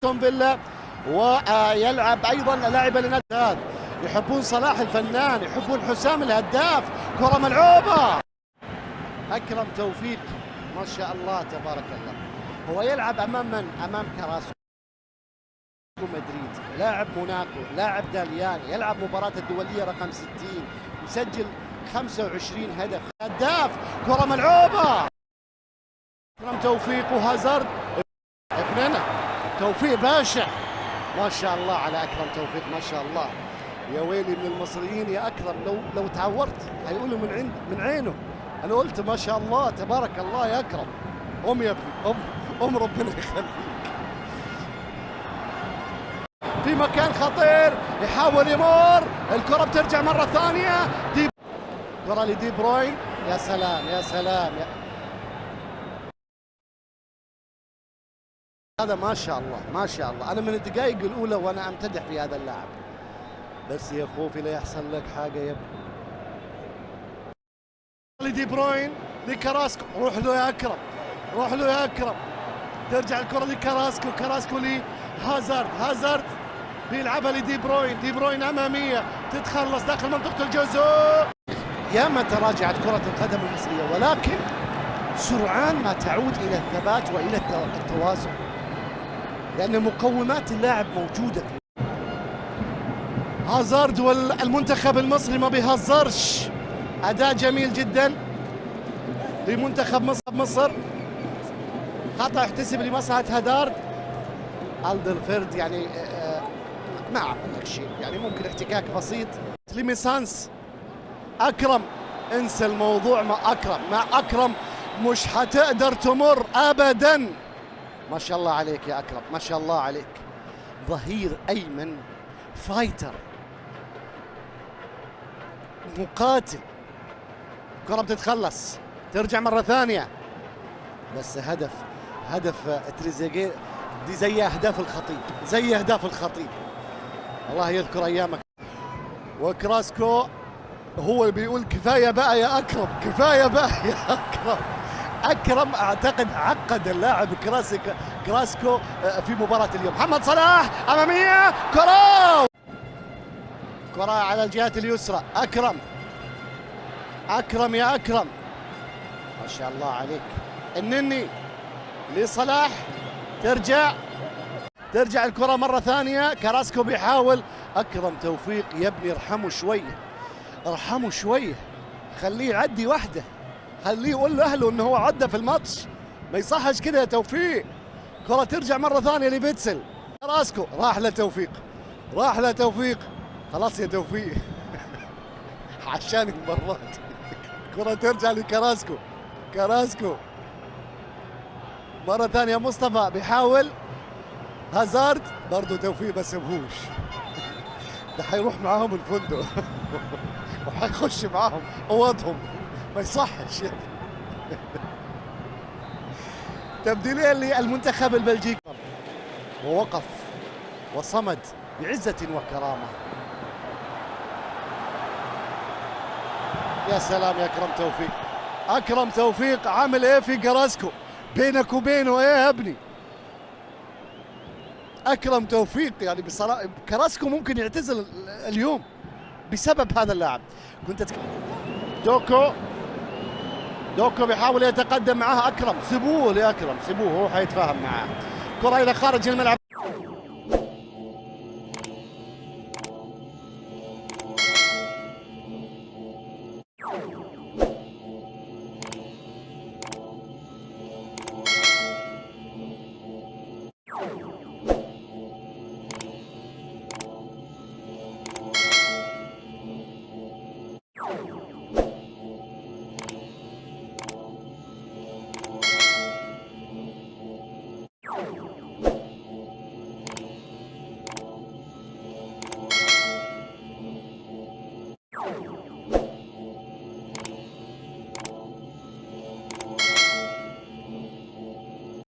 استون فيلا، ويلعب ايضا لاعبا لنادي الاتحاد. يحبون صلاح الفنان، يحبون حسام الهداف. كرة ملعوبة، اكرم توفيق ما شاء الله تبارك الله. هو يلعب امام من؟ امام كراسكو مدريد، لاعب موناكو، لاعب داليان، يلعب مباراة الدولية رقم 60، يسجل 25 هدف، هداف. كرة ملعوبة، اكرم توفيق وهازارد ابننا توفيق باشا. ما شاء الله على اكرم توفيق، ما شاء الله. يا ويلي من المصريين يا اكرم، لو تعورت هيقولوا من عينه. انا قلت ما شاء الله تبارك الله يا اكرم. يا ابني، ربنا يخليك. في مكان خطير، يحاول يمر، الكرة بترجع مرة ثانية، كرة لدي بروين. يا سلام يا سلام هذا ما شاء الله ما شاء الله. انا من الدقائق الاولى وانا امتدح في هذا اللاعب، بس يا خوفي لا يحصل لك حاجه يا ابني. لدي بروين لكراسكو، روح له يا اكرم، روح له يا اكرم. ترجع الكره لكراسكو، كراسكو هازارد بيلعبها لدي بروين، دي بروين اماميه تتخلص داخل منطقه الجزاء. ياما تراجعت كره القدم المصريه، ولكن سرعان ما تعود الى الثبات والى التوازن، لان مقومات اللاعب موجوده. هازارد والمنتخب المصري ما بيهزرش. اداء جميل جدا لمنتخب مصر. خطأ يحتسب لمصلحة هازارد. الدرفيرد يعني ما عمل لك شيء، يعني ممكن احتكاك بسيط. لميسانس، اكرم انسى الموضوع. مع اكرم مش حتقدر تمر ابدا. ما شاء الله عليك يا اكرم، ما شاء الله عليك. ظهير ايمن، فايتر، مقاتل. كرة بتتخلص، ترجع مرة ثانية، بس هدف تريزيجيه دي زي اهداف الخطيب، الله يذكر ايامك. وكراسكو هو اللي بيقول كفايه بقى يا اكرم، كفايه بقى يا اكرم. اكرم اعتقد عقد اللاعب كراسكو في مباراه اليوم. محمد صلاح اماميه، كره على الجهه اليسرى. اكرم يا اكرم، ما شاء الله عليك. النني لصلاح، ترجع الكره مره ثانيه. كراسكو بيحاول. اكرم توفيق يا ابني ارحمه شويه، خليه يعدي واحده، خليه يقول لاهله انه هو عدى في الماتش. ما يصحش كده يا توفيق. كره ترجع مره ثانيه لفيتسل. كراسكو راح لتوفيق، خلاص يا توفيق عشان المرات. كره ترجع لكراسكو مره ثانيه. مصطفى بيحاول. هازارد برضه توفيق ما سابهوش. ده حيروح معاهم الفندق وحيخش معاهم اوضهم، ما يصحش يا تبديليا للمنتخب البلجيكي، ووقف وصمد بعزة وكرامة. يا سلام يا اكرم توفيق عامل ايه في كراسكو؟ بينك وبينه ايه يا ابني؟ اكرم توفيق يعني بصراحه كراسكو ممكن يعتزل اليوم بسبب هذا اللاعب. دوكو بيحاول يتقدم معاه. اكرم سيبوه، هو حيتفاهم معاه. كره الى خارج الملعب.